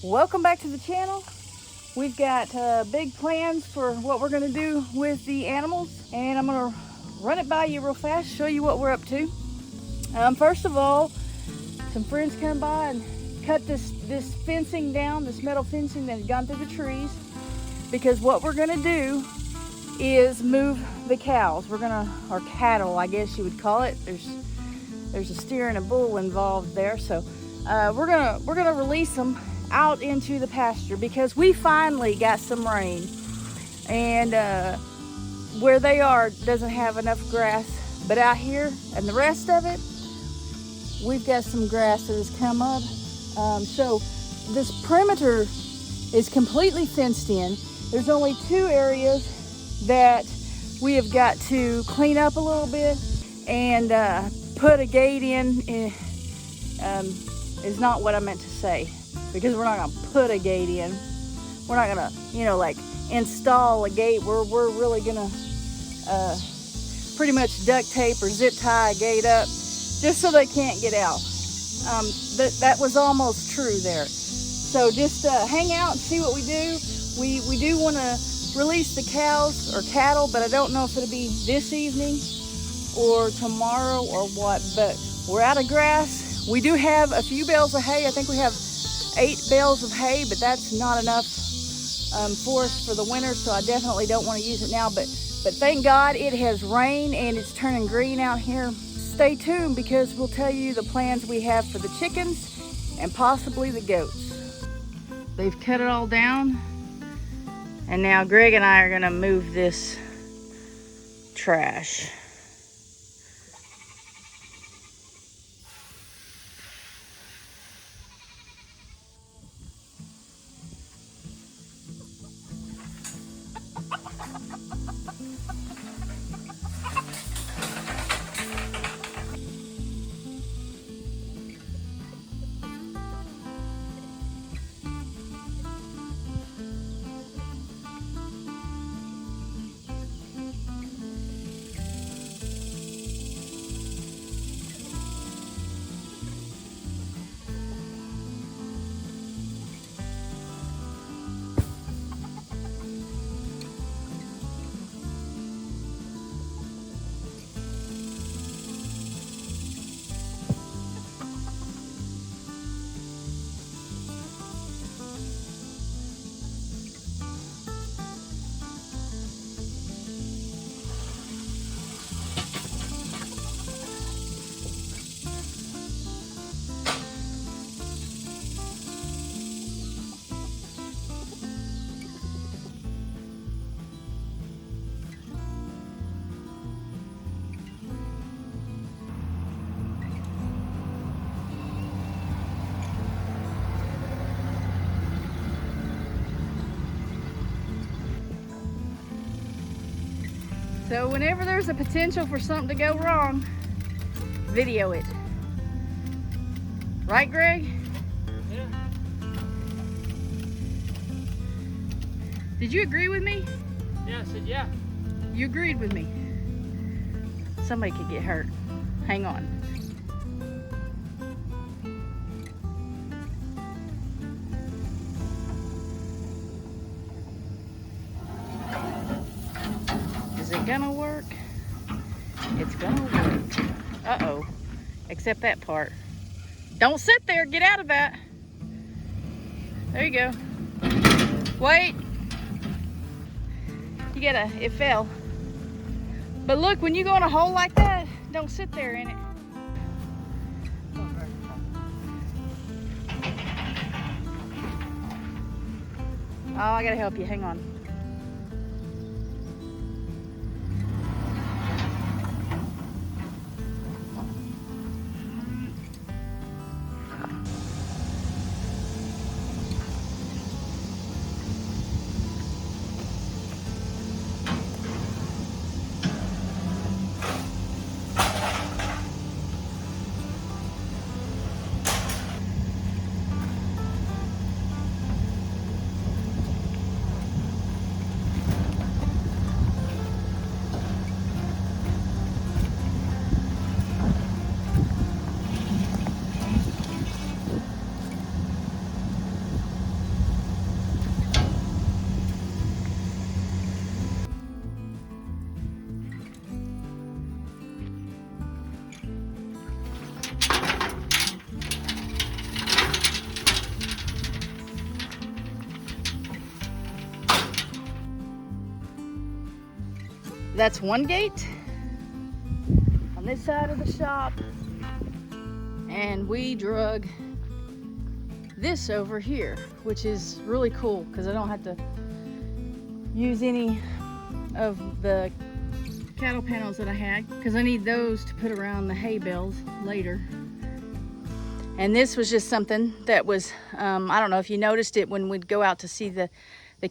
Welcome back to the channel. We've got big plans for what we're going to do with the animals, and I'm going to run it by you real fast, show you what we're up to. First of all, some friends come by and cut this fencing down, this metal fencing that had gone through the trees, because what we're going to do is move the cows. We're going to, or cattle, I guess you would call it. There's a steer and a bull involved there, so we're gonna release them out into the pasture because we finally got some rain, and where they are doesn't have enough grass, but out here and the rest of it, we've got some grass that has come up. So this perimeter is completely fenced in. There's only two areas that we have got to clean up a little bit and put a gate in. Is not what I meant to say, because we're not gonna put a gate in. We're not gonna, like install a gate. We're really gonna pretty much duct tape or zip tie a gate up just so they can't get out. That was almost true there. So just hang out and see what we do. We do want to release the cows or cattle, but I don't know if it'll be this evening or tomorrow or what, but we're out of grass. We do have a few bales of hay. I think we have 8 bales of hay, but that's not enough for us for the winter, so I definitely don't want to use it now. But thank God it has rained and it's turning green out here. Stay tuned because we'll tell you the plans we have for the chickens and possibly the goats. They've cut it all down, and now Greg and I are gonna move this trash. So whenever there's a potential for something to go wrong, video it. Right, Greg? Yeah. Did you agree with me? Yeah, I said yeah. You agreed with me. Somebody could get hurt. Hang on. Is it gonna work? It's gonna work. Uh-oh. Except that part. Don't sit there. Get out of that. There you go. Wait. You gotta, it fell. But look, when you go in a hole like that, don't sit there in it. Oh, I gotta help you. Hang on. That's one gate on this side of the shop. And we drug this over here, which is really cool because I don't have to use any of the cattle panels that I had, because I need those to put around the hay bales later. And this was just something that was, I don't know if you noticed it when we'd go out to see the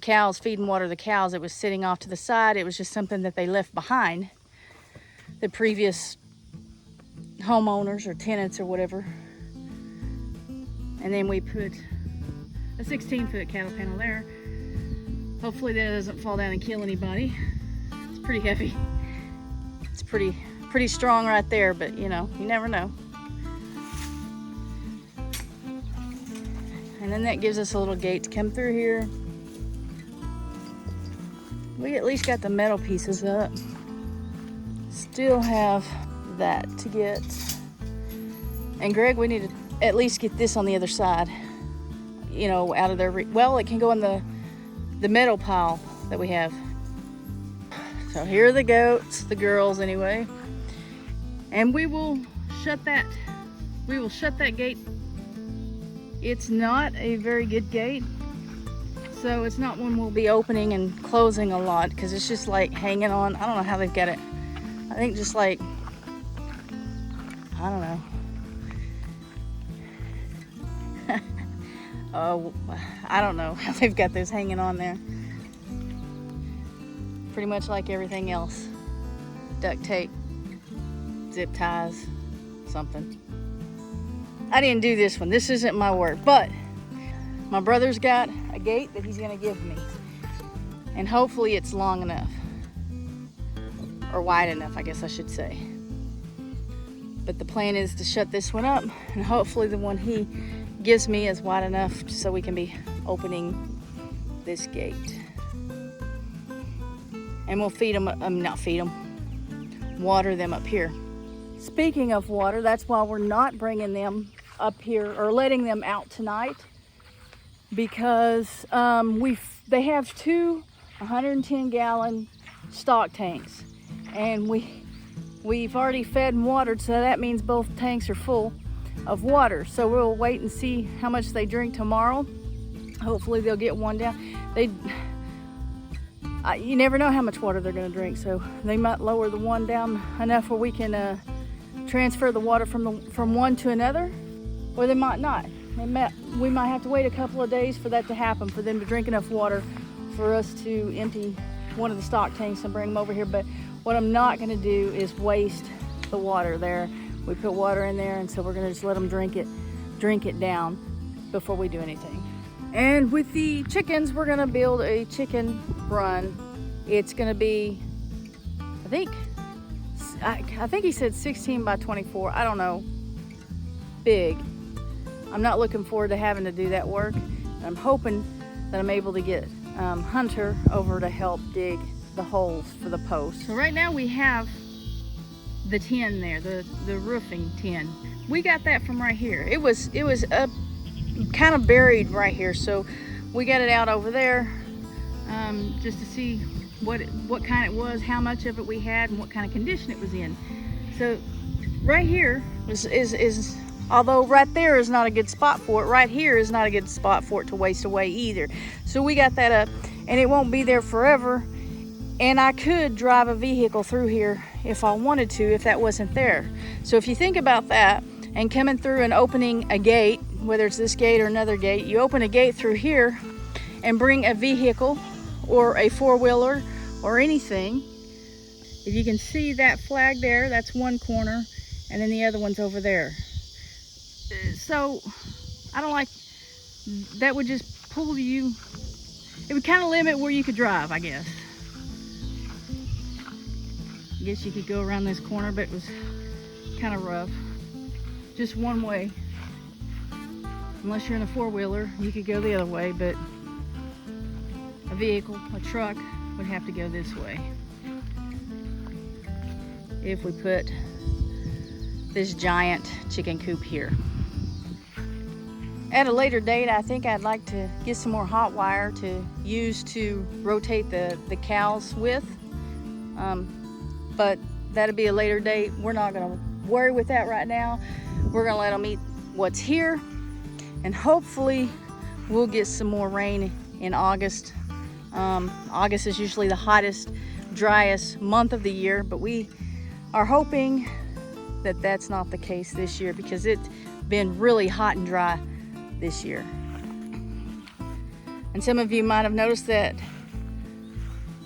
cows, feed and water the cows, it was sitting off to the side. It was just something that they left behind, the previous homeowners or tenants or whatever. And then we put a 16-foot cattle panel there. Hopefully that doesn't fall down and kill anybody. It's pretty heavy. It's pretty strong right there, but you know, you never know. And then that gives us a little gate to come through here. We at least got the metal pieces up. Still have that to get. And Greg, we need to at least get this on the other side, you know, out of there. Well, it can go in the metal pile that we have. So here are the goats, the girls anyway. And we will shut that gate. It's not a very good gate, so it's not one we'll be opening and closing a lot, because it's just like hanging on. I don't know how they've got it. I think just like, I don't know. Oh, I don't know how they've got this hanging on there. Pretty much like everything else. Duct tape, zip ties, something. I didn't do this one. This isn't my work, but my brother's got a gate that he's gonna give me. And hopefully it's long enough. Or wide enough, I guess I should say. But the plan is to shut this one up, and hopefully the one he gives me is wide enough so we can be opening this gate. And we'll feed them, not feed them, water them up here. Speaking of water, that's why we're not bringing them up here or letting them out tonight, because they have two 110-gallon stock tanks, and we've already fed and watered, so that means both tanks are full of water. So we'll wait and see how much they drink tomorrow. Hopefully they'll get one down. You never know how much water they're going to drink, so they might lower the one down enough where we can transfer the water from one to another, or they might not. We might have to wait a couple of days for that to happen, for them to drink enough water for us to empty one of the stock tanks and bring them over here. But what I'm not going to do is waste the water there. We put water in there, and so we're going to just let them drink it down before we do anything. And with the chickens, we're going to build a chicken run. It's going to be, I think he said 16 by 24. I don't know. Big. I'm not looking forward to having to do that work. I'm hoping that I'm able to get Hunter over to help dig the holes for the posts. So right now we have the tin there, the roofing tin. We got that from right here. It was up, kind of buried right here, so we got it out over there just to see what kind it was, how much of it we had, and what kind of condition it was in. So right here is although right there is not a good spot for it, right here is not a good spot for it to waste away either. So we got that up, and it won't be there forever. And I could drive a vehicle through here if I wanted to, if that wasn't there. So if you think about that, and coming through and opening a gate, whether it's this gate or another gate, you open a gate through here and bring a vehicle or a four-wheeler or anything. If you can see that flag there, that's one corner, and then the other one's over there. So I don't like, that would just pull you, it would kind of limit where you could drive, I guess. I guess you could go around this corner, but it was kind of rough. Just one way. Unless you're in a four-wheeler, you could go the other way, but a vehicle, a truck, would have to go this way. If we put this giant chicken coop here. At a later date, I think I'd like to get some more hot wire to use to rotate the cows with. But that'll be a later date. We're not gonna worry with that right now. We're gonna let them eat what's here, and hopefully we'll get some more rain in August. August is usually the hottest, driest month of the year, but we are hoping that that's not the case this year, because it's been really hot and dry this year. And some of you might have noticed that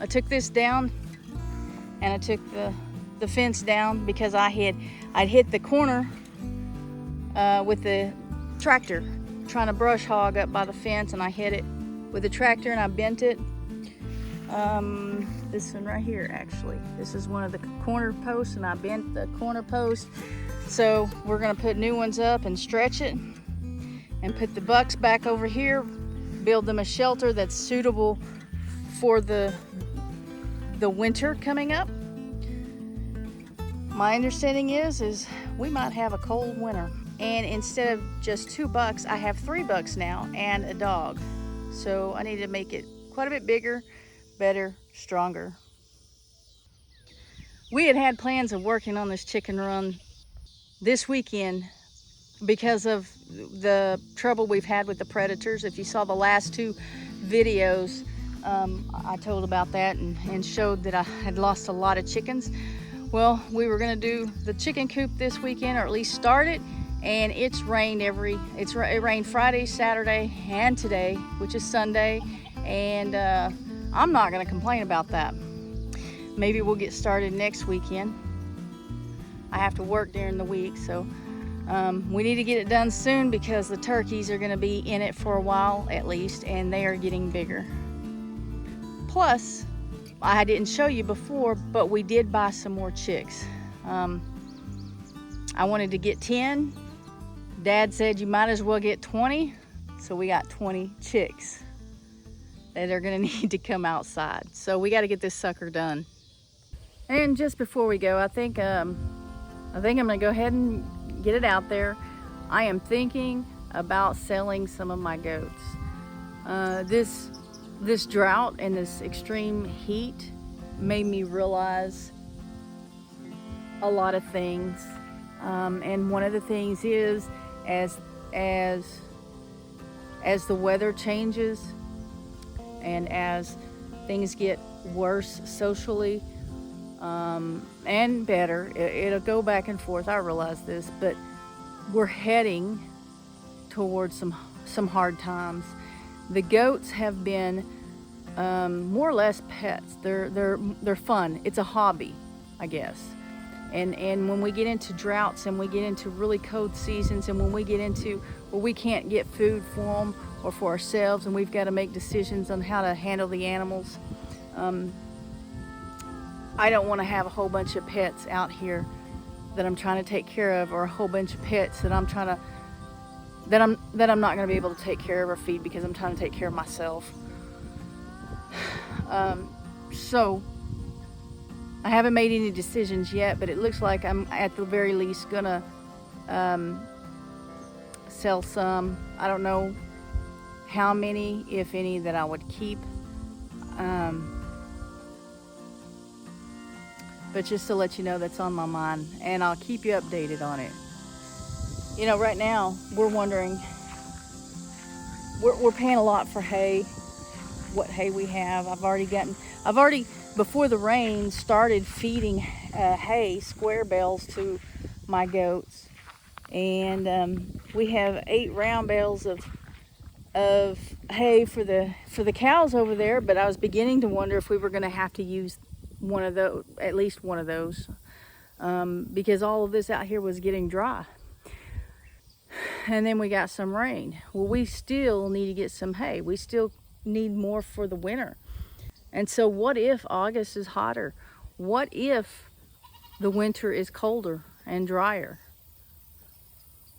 I took this down, and I took the fence down because I'd hit the corner with the tractor trying to brush hog up by the fence, and I hit it with the tractor and I bent it. This one right here, actually. This is one of the corner posts, and I bent the corner post. So we're gonna put new ones up and stretch it and put the bucks back over here, build them a shelter that's suitable for the winter coming up. My understanding is we might have a cold winter. And instead of just 2 bucks, I have 3 bucks now and a dog. So I need to make it quite a bit bigger, better, stronger. We had plans of working on this chicken run this weekend because of the trouble we've had with the predators. If you saw the last 2 videos, I told about that and showed that I had lost a lot of chickens. Well, we were gonna do the chicken coop this weekend, or at least start it, and it's rained it rained Friday, Saturday, and today, which is Sunday, and I'm not gonna complain about that. Maybe we'll get started next weekend. I have to work during the week, so we need to get it done soon, because the turkeys are gonna be in it for a while at least, and they are getting bigger. Plus, I didn't show you before, but we did buy some more chicks. I wanted to get 10. Dad said you might as well get 20, so we got 20 chicks that are gonna need to come outside. So we gotta get this sucker done. And just before we go, I think I'm gonna go ahead and get it out there. I am thinking about selling some of my goats. This drought and this extreme heat made me realize a lot of things. And one of the things is, as the weather changes and as things get worse socially, and better, it'll go back and forth. I realize this, but we're heading towards some hard times. The goats have been more or less pets. They're fun. It's a hobby, I guess. And when we get into droughts and we get into really cold seasons, and when we get into where we can't get food for them or for ourselves, and we've got to make decisions on how to handle the animals, I don't want to have a whole bunch of pets out here that I'm trying to take care of, or a whole bunch of pets that I'm not going to be able to take care of or feed, because I'm trying to take care of myself. So I haven't made any decisions yet, but it looks like I'm at the very least gonna sell some. I don't know how many, if any, that I would keep. But just to let you know, that's on my mind, and I'll keep you updated on it. You know, right now we're wondering, we're paying a lot for hay, what hay we have. I've already before the rain started feeding hay, square bales, to my goats, and we have 8 round bales of hay for the cows over there. But I was beginning to wonder if we were going to have to use at least one of those, because all of this out here was getting dry. And then we got some rain. Well, we still need to get some hay. We still need more for the winter. And so what if August is hotter? What if the winter is colder and drier?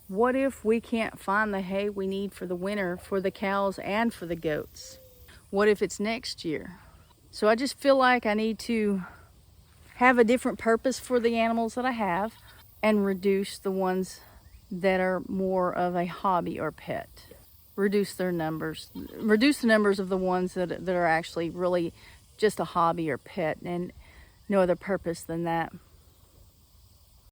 What if we can't find the hay we need for the winter for the cows and for the goats? What if it's next year? So I just feel like I need to have a different purpose for the animals that I have, and reduce the ones that are more of a hobby or pet. Reduce their numbers. Reduce the numbers of the ones that are actually really just a hobby or pet. And no other purpose than that.